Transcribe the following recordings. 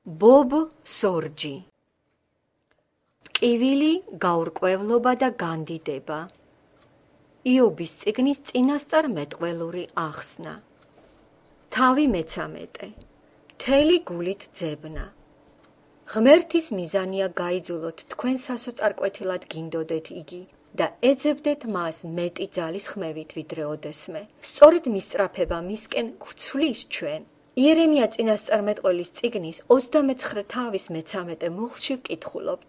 ბობ სორჯი. ტკივილი, გაურკვევლობა და განდიდება. იობის წიგნის წინასწარმეტყველური ახსნა. თავი მე-13. მთელი გულით ძებნა. ღმერთის მიზანია გაიძულოთ თქვენ სასოწარკვეთილად გინდოდეთ იგი და ეძებდეთ მას მეტი ძალის ხმევით ვიდრე ოდესმე. სწორედ მისწრაფება მისკენ გვცვლის ჩვენ. იერემია წინასწარმეტყველის წიგნის 29 თავის მე-13 მუხლში ვკითხულობთ.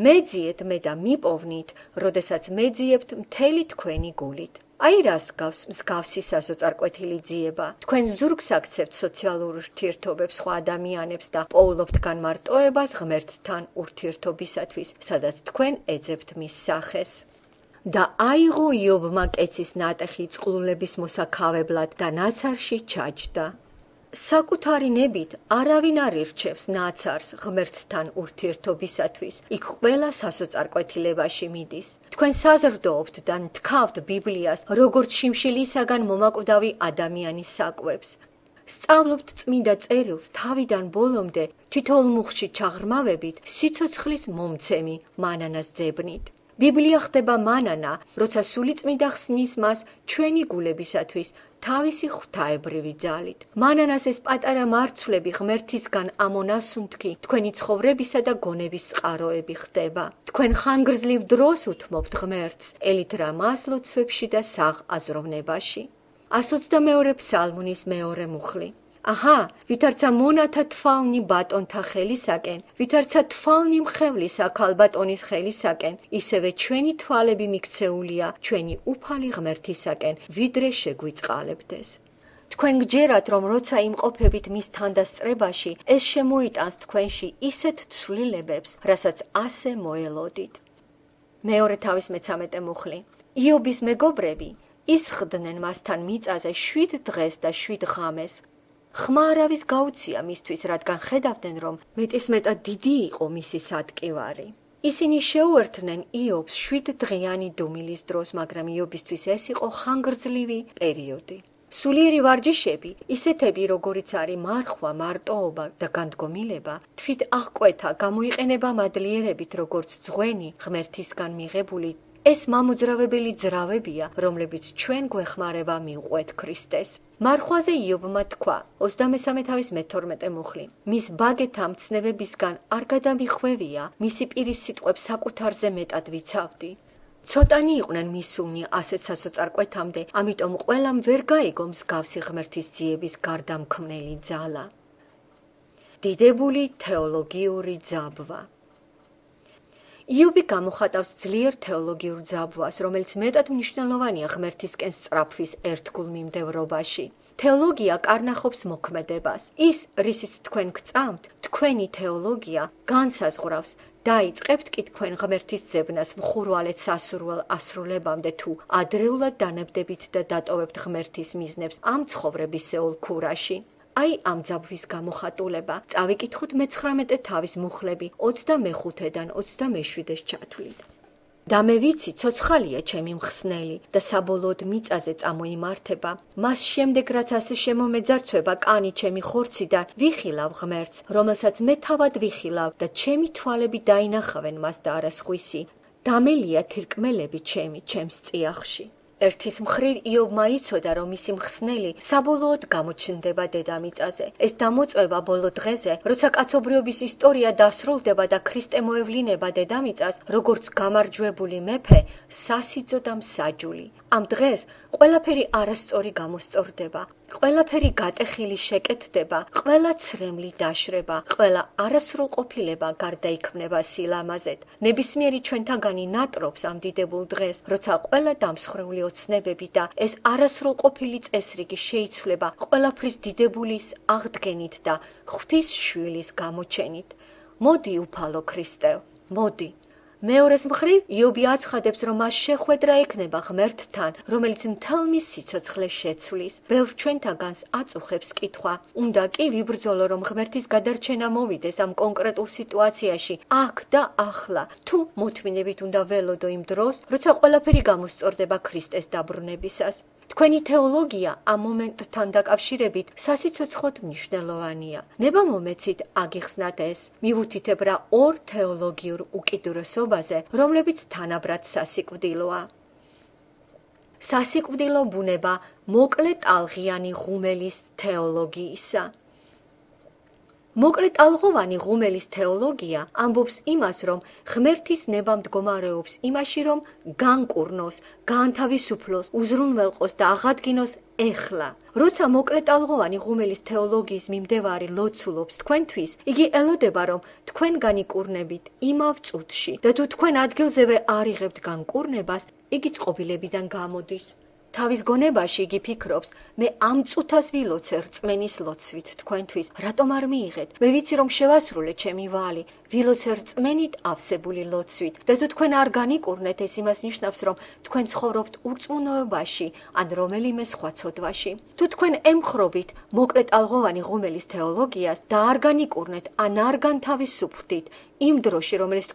მეძიეთ მე და მიპოვნით, როდესაც მეძიებთ მთელი თქვენი გულით. აი რას გავს მსგავსი სასოწარკვეთილი ძიება. თქვენ ზურგს აქცევთ სოციალურ ურთიერთობებს სხვა ადამიანებს და პოულობთ განმარტოებას ღმერთთან ურთიერთობისათვის, სადაც თქვენ ეძებთ მის სახეს. და აიღო იობმა კეცის ნატეხი წყლულების მოსაქავებლად და ნაცარში ჩაჯდა. საკუთარი ნებით არავინ არ ირჩევს ნაცარს ღმერთთან ურთიერთობისათვის, იქ ყველა სასოწარკვეთილებაში მიდის. თქვენ საზრდოობთ და ნთქავთ ბიბლიას, როგორც შიმშილისაგან მომაკვდავი ადამიანის საკვებს. სწავლობთ წმინდა წერილს თავიდან ბოლომდე, თითოეულ მუხლში ჩაღრმავებით, სიცოცხლის მომცემი მანანას ძებნით. ბიბლია ხდება მანანა, როცა სულიწმიდა ხსნის მას ჩვენი გულებისათვის თავისი ღვთაებრივი ძალით. მანანას ეს პატარა მარცვლები ღმერთისგან ამონასუნთქი თქვენი ცხოვრებისა და გონების წყაროები ხდება. თქვენ ხანგრძლივ დროს უთმობთ ღმერთს, ელით რა მას ლოცვებში და საღ აზროვნებაში. 122 ფსალმუნის მეორე მუხლი. აჰა, ვითარცა მონათა თვალნი ბატონთა ხელისაკენ, ვითარცა თვალნი მხევლისა ქალბატონის ხელისაკენ, ისევე ჩვენი თვალები მიქცეულია ჩვენი უფალი ღმერთისაკენ, ვიდრე შეგვიწყალებდეს. თქვენ გჯერათ, რომ როცა იმყოფებით მის თანდასწრებაში, ეს შემოიტანს თქვენში ისეთ ცვლილებებს, რასაც ასე მოელოდით. მეორე თავის მე-13 მუხლი. იობის მეგობრები ისხდნენ მასთან მიწაზე 7 დღეს და 7 ღამეს. ხმა არავის გაუწია მისთვის, რადგან ხედავდნენ, რომ მეტისმეტად დიდი იყო მისი სატკივარი. ისინი შეუერთდნენ იობს 7 დღიანი დუმილის დროს, მაგრამ იობისთვის ეს იყო ხანგრძლივი პერიოდი. სულიერი ვარჯიშები, ისეთები, როგორიც არის მარხვა, მარტოობა და განდგომილება, თვით აღკვეთა, გამოიყენება მადლიერებით, როგორც ძღვენი ღმერთისგან მიღებული, ეს მამოძრავებელი ძრავებია, რომლებიც ჩვენ გვეხმარება მივყვეთ ქრისტეს. მარხვაზე იობმა თქვა, 23 თავის მე-12 მუხლი. მის ბაგეთა მცნებებისგან არ გადამიხვევია, მისი პირის სიტყვებს საკუთარზე მეტად ვიცავდი. ცოტანი იყვნენ მისულნი ასეთ სასოწარკვეთამდე, ამიტომ ყველამ ვერ გაიგო მსგავსი ღმერთის ძიების გარდამქმნელი ძალა. დიდებული თეოლოგიური ძაბვა. იობი გამოხატავს ძლიერ თეოლოგიურ ძაბვას, რომელიც მეტად მნიშვნელოვანია ღმერთისკენ სწრაფვის ერთგულ მიმდევრობაში. თეოლოგია კარნახობს მოქმედებას. ის, რისიც თქვენ გწამთ, თქვენი თეოლოგია განსაზღვრავს. დაიწყებთ კი თქვენ ღმერთის ძებნას მხურვალედ სასურველ ასრულებამდე, თუ ადრეულად დანებდებით და დატოვებთ ღმერთის მიზნებს ამ ცხოვრებისეულ ქურაში. აი ამ ძაბვის გამოხატულება წავიკითხოთ მე-19 თავის მუხლები 25-დან 27-ს ჩათვლით. და მე ვიცი, ცოცხალია ჩემი მხსნელი და საბოლოოდ მიწაზე წამოიმართება. მას შემდეგ, რაც ასე შემომეძარცვება კანი ჩემი ხორციდან, ვიხილავ ღმერთს, რომელსაც მე თავად ვიხილავ და ჩემი თვალები დაინახავენ მას და არა სხვისი. დამელია თირკმელები ჩემს წიაღში. ერთის მხრივ იობმა იცოდა, რომ მისი მხსნელი საბოლოოდ გამოჩნდება დედამიწაზე. ეს დამოწმება ბოლო დღეზე, როცა კაცობრიობის ისტორია დასრულდება და ქრისტე მოევლინება დედამიწას, როგორც გამარჯვებული მეფე, სასიძო და მსაჯული. ამ დღეს ყველაფერი არასწორი გამოსწორდება, ყველაფერი გატეხილი შეკეთდება, ყველა ცრემლი დაშრება, ყველა არასრულყოფილება გარდაიქმნება სილამაზეთ. ნებისმიერი ჩვენთაგანი ნატრობს ამ დიდებულ დღეს, როცა ყველა დამსხვრეული ოცნებები და ეს არასრულყოფილი წესრიგი შეიცვლება ყველაფრის დიდებულის აღდგენით და ღვთის შვილის გამოჩენით. მოდი უფალო ქრისტევ, მოდი. მეორეს მხრივ იობი აცხადებს, რომ მას შეხვედრა ექნება ღმერთთან, რომელიც მთელ მის სიცოცხლეს შეცვლის. ბევრ ჩვენთაგანს აწუხებს კითხვა, უნდა კი ვიბრძოლო, რომ ღმერთის გადარჩენა მოვიდეს ამ კონკრეტულ სიტუაციაში, აქ და ახლა, თუ მოთმინებით უნდა ველოდო იმ დროს, როცა ყველაფერი გამოსწორდება ქრისტეს დაბრუნებისას. თქვენი თეოლოგია ამ მომენტთან დაკავშირებით სასიცოცხლოდ მნიშვნელოვანია. ნება მომეცით აგიხსნათ ეს, მივუთითებ რა ორ თეოლოგიურ უკიდურესობაზე, რომლებიც თანაბრად სასიკვდილოა. სასიკვდილო ბუნება მოკლე ტალღიანი ღუმელის თეოლოგიისა. მოკლე ტალღოვანი ღუმელის თეოლოგია ამბობს იმას, რომ ღმერთის ნება მდგომარეობს იმაში, რომ განკურნოს, გაანთავისუფლოს, უზრუნველყოს და აღადგინოს ეხლა. როცა მოკლე ტალღოვანი ღუმელის თეოლოგიის მიმდევარი ლოცულობს თქვენთვის, იგი ელოდება, რომ თქვენ განიკურნებით იმავ წუთში და თუ თქვენ ადგილზევე არ იღებთ განკურნებას, იგი წყობილებიდან გამოდის. თავის გონებაში იგი ფიქრობს, მე ამ წუთას ვილოცე რწმენის ლოცვით თქვენთვის, რატომ არ მიიღეთ? მე ვიცი, რომ შევასრულე ჩემი ვალი, ვილოცე რწმენით ავსებული ლოცვით და თუ თქვენ არ განიკურნეთ, ეს იმას ნიშნავს, რომ თქვენ ცხოვრობთ ურწმუნოებაში ან რომელიმე სხვა ცოდვაში. თუ თქვენ ემხრობით მოკლე ტალღოვანი ღუმელის თეოლოგიას და არ განიკურნეთ ან არ განთავისუფლდით იმ დროში, რომელიც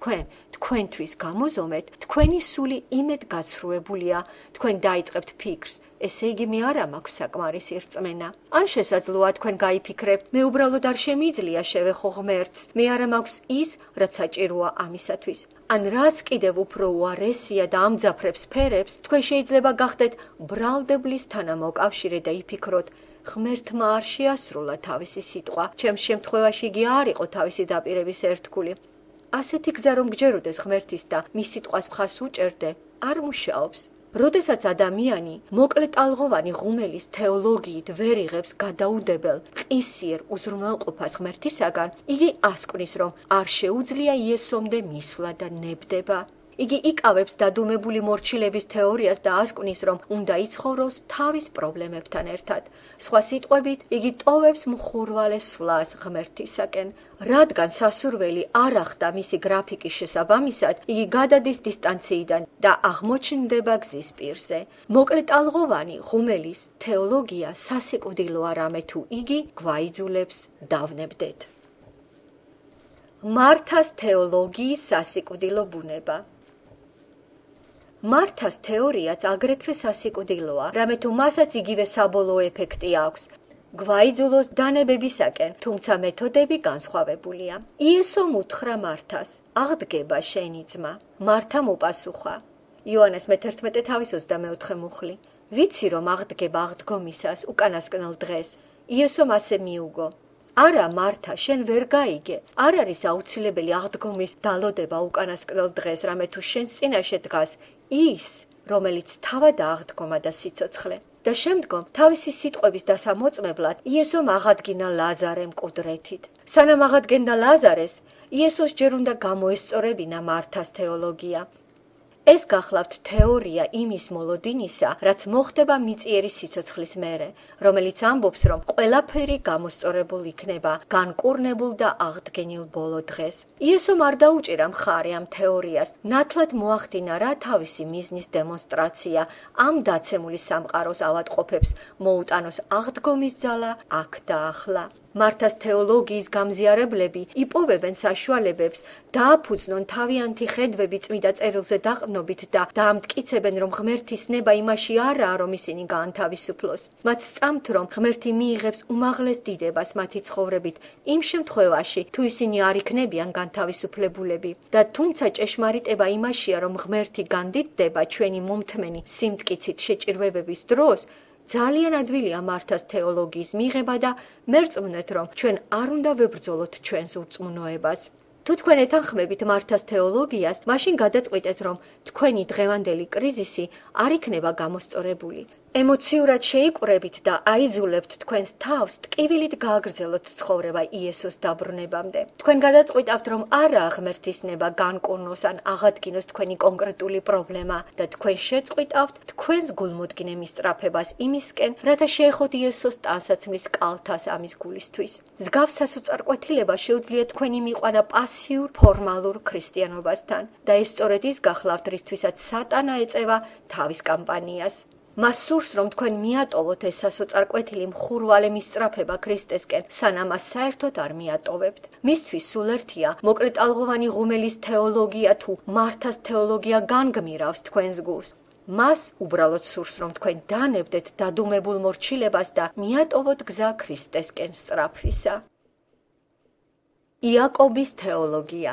თქვენთვის გამოზომეთ, თქვენი სული იმედ გაცრუებულია, თქვენ დაიწყებთ ფიქრს, ესე იგი მე არა მაქვს საკმარისი რწმენა. ან შესაძლოა თქვენ გაიფიქრებთ, მე უბრალოდ არ შემიძლია შევეხო ღმერთს, მე არა მაქვს ის, რაც საჭიროა ამისათვის. ან რაც კიდევ უფრო უარესია და ამძაფრებს ფერებს, თქვენ შეიძლება გახდეთ ბრალდებლის თანამოკავშირე და იფიქროთ, ღმერთმა არ შეასრულა თავისი სიტყვა, ჩემს შემთხვევაში იგი არ იყო თავისი დაპირების ერთგული. ასეთი გზა რომ გჯეროდეს ღმერთის და მის სიტყვას მხარს უჭერდე, არ მუშაობს. როდესაც ადამიანი მოკლე ტალღოვანი ღუმელის თეოლოგიით ვერ იღებს გადაუდებელ ყისიერ უზრუნველყოფას ღმერთისაგან, იგი ასკვნის, რომ არ შეუძლია იესომდე მისვლა და ნებდება. იგი იკავებს დადუმებული მორჩილების თეორიას და ასკვნის, რომ უნდა იცხოვროს თავის პრობლემებთან ერთად. სხვა სიტყვებით, იგი ტოვებს მხურვალეს სვლას ღმერთისაკენ. რადგან სასურველი არ ახდა მისი გრაფიკის შესაბამისად, იგი გადადის დისტანციიდან და აღმოჩნდება გზის პირზე. მოკლე ტალღოვანი ღუმელის თეოლოგია სასიკვდილოა, რამე თუ იგი გვაიძულებს დავნებდეთ. მართას თეოლოგიის სასიკვდილო ბუნება. მართას თეორიაც აგრეთვე სასიკვდილოა, რამე თუ მასაც იგივე საბოლოო ეფექტი აქვს. გვაიძულოს დანებებისაკენ, თუმცა მეთოდები განსხვავებულია. იესომ უთხრა მართას, აღდგება შენი ძმა. მართამ უპასუხა. იოანეს მე-11 თავის 24 მუხლი. ვიცი რომ აღდგება აღდგომისას უკანასკნელ დღეს. იესომ ასე მიუგო. არა მართა, შენ ვერ გაიგე. არ არის აუცილებელი აღდგომის დალოდება უკანასკნელ დღეს, რამე თუ შენს წინაშე დგას ის, რომელიც თავად აღდგომა და სიცოცხლე. და შემდგომ თავისი სიტყვების დასამოწმებლად იესომ აღადგინა ლაზარე მკვდრეთით. სანამ აღადგენდა ლაზარეს, იესოს ჯერ უნდა გამოესწორებინა მართას თეოლოგია. ეს გახლავთ თეორია იმის მოლოდინისა, რაც მოხდება მიწიერი სიცოცხლის მერე, რომელიც ამბობს, რომ ყველაფერი გამოსწორებულ იქნება განკურნებულ და აღდგენილ ბოლო დღეს. იესომ არ დაუჭირა მხარე ამ თეორიას, ნათლად მოახდინა რა თავისი მიზნის დემონსტრაცია ამ დაცემული სამყაროს ავადყოფებს მოუტანოს აღდგომის ძალა აქ და ახლა. მართას თეოლოგიის გამზიარებლები იპოვებენ საშუალებებს დააფუძნონ თავიანთი ხედვები წმიდა წერილზე დაყრდნობით და დაამტკიცებენ, რომ ღმერთის ნება იმაში არაა, რომ ისინი გაანთავისუფლოს. მათ სწამთ, რომ ღმერთი მიიღებს უმაღლეს დიდებას მათი ცხოვრებით იმ შემთხვევაში, თუ ისინი არ იქნებიან განთავისუფლებულები. და თუმცა ჭეშმარიტება იმაშია, რომ ღმერთი განდიდდება ჩვენი მომთმენი სიმტკიცით შეჭირვებების დროს, ძალიან ადვილია მართას თეოლოგიის მიღება და მერწმუნეთ, რომ ჩვენ არ უნდა ვებრძოლოთ ჩვენს ურწმუნოებას. თუ თქვენ ეთანხმებით მართას თეოლოგიას, მაშინ გადაწყვიტეთ, რომ თქვენი დღევანდელი კრიზისი არ იქნება გამოსწორებული. ემოციურად შეიკვრებით და აიძულებთ თქვენს თავს ტკივილით გააგრძელოთ ცხოვრება იესოს დაბრუნებამდე. თქვენ გადაწყვიტავთ, რომ არაა ღმერთის ნება განკურნოს ან აღადგინოს თქვენი კონკრეტული პრობლემა და თქვენ შეწყვიტავთ თქვენს გულმოდგინე მისწრაფებას იმისკენ, რათა შეეხოთ იესოს ტანსაცმლის კალთას ამის გულისთვის. მსგავს სასოწარკვეთილება შეუძლია თქვენი მიყვანა პასიურ ფორმალურ ქრისტიანობასთან და ეს სწორედ ის გახლავთ, რისთვისაც სატანა ეწევა თავის კამპანიას. მას სურს, რომ თქვენ მიატოვოთ ეს სასოწარკვეთილი მხურვალე მისწრაფება ქრისტესკენ, სანამ მას საერთოდ არ მიატოვებთ. მისთვის სულ ერთია, მოკლე ტალღოვანი ღუმელის თეოლოგია თუ მართას თეოლოგია განგმირავს თქვენს გულს. მას უბრალოდ სურს, რომ თქვენ დანებდეთ დადუმებულ მორჩილებას და მიატოვოთ გზა ქრისტესკენ სწრაფვისა. იაკობის თეოლოგია.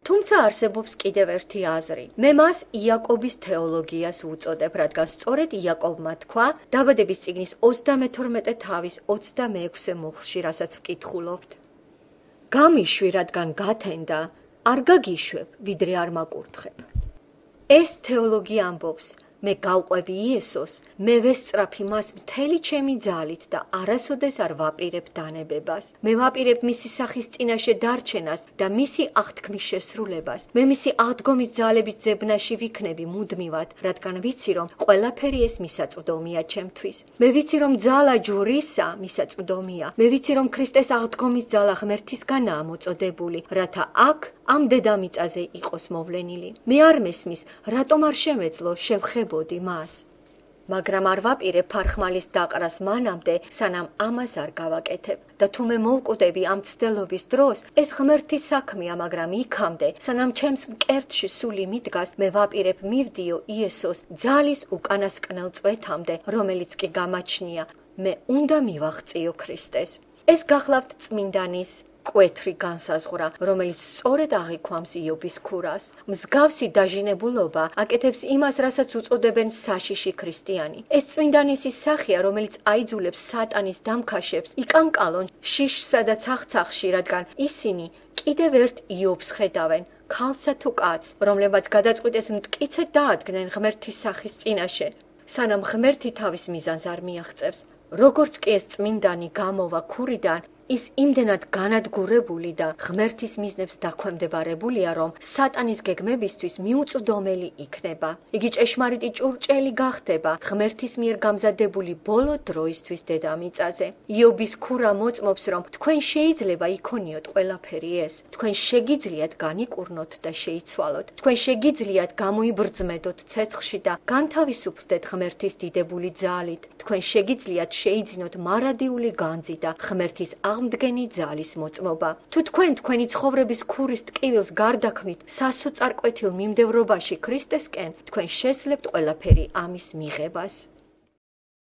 თუმცა არსებობს კიდევ ერთი აზრი. მე მას იაკობის თეოლოგიას ვუწოდებ, რადგან სწორედ იაკობმა თქვა დაბადების წიგნის 32 თავის 26 მუხლში, რასაც ვკითხულობთ. გამიშვი, რადგან გათენდა, არ გაგიშვებ, ვიდრე არ მაკურთხებ. ეს თეოლოგია ამბობს, მე გავყვები იესოს, მე ვესწრაფი მას მთელი ჩემი ძალით და არასოდეს არ ვაპირებ დანებებას. მე ვაპირებ მისი სახის წინაშე დარჩენას და მისი აღთქმის შესრულებას. მე მისი აღდგომის ძალების ძებნაში ვიქნები მუდმივად, რადგან ვიცი, რომ ყველაფერი ეს მისაწვდომია ჩემთვის. მე ვიცი, რომ ძალა ჯვრისა მისაწვდომია. მე ვიცი, რომ ქრისტეს აღდგომის ძალა ღმერთისგანაა მოწოდებული, რათა აქ ამ დედამიწაზე იყოს მოვლენილი. მე არ მესმის, რატომ არ შემეძლო შევხებოდი მას. მაგრამ არ ვაპირებ ფარხმალის დაყრას მანამდე, სანამ ამას არ გავაკეთებ. და თუ მე მოვკვდები ამ ცდელობის დროს, ეს ღმერთის საქმეა, მაგრამ იქამდე, სანამ ჩემს მკერდში სული მიდგას, მე ვაპირებ მივდიო იესოს ძალის უკანასკნელ წვეთამდე, რომელიც კი გამაჩნია. მე უნდა მივაღწიო ქრისტეს. ეს გახლავთ წმინდანის კვეთრი განსაზღვრა, რომელიც სწორედ აღიქვამს იობის ქურას. მსგავსი დაჟინებულობა აკეთებს იმას, რასაც უწოდებენ საშიში ქრისტიანი. ეს წმინდანის ის სახეა, რომელიც აიძულებს სატანის დამქაშებს იკანკალონ შიშსა და ცახცახში, რადგან ისინი კიდევ ერთ იობს ხედავენ, ქალსა თუ კაცს, რომლებმაც გადაწყვიტეს მტკიცედ დაადგნენ ღმერთის სახის წინაშე, სანამ ღმერთი თავის მიზანს არ მიაღწევს. როგორც კი ეს წმინდანი გამოვა ქურიდან, ის იმდენად განადგურებული და ღმერთის მიზნებს დაქვემდებარებულია, რომ სატანის გეგმებისთვის მიუწვდომელი იქნება. იგი ჭეშმარიტი ჭურჭელი გახდება ღმერთის მიერ გამზადებული ბოლო დროისთვის დედამიწაზე. იობის ქურა მოწმობს, რომ თქვენ შეიძლება იქონიოთ ყველაფერი ეს. თქვენ შეგიძლიათ განიკურნოთ და შეიცვალოთ. თქვენ შეგიძლიათ გამოიბრძმედოთ ცეცხლში და განთავისუფლდეთ ღმერთის დიდებული ძალით. თქვენ შეგიძლიათ შეიძინოთ მარადიული განძი და ღმერთის აღმდგენი ძალის მოწმობა. თუ თქვენ თქვენი ცხოვრების ქურის ტკივილს გარდაქმნით სასოწარკვეთილ მიმდევრობაში ქრისტესკენ, თქვენ შესძლებთ ყველაფერი ამის მიღებას.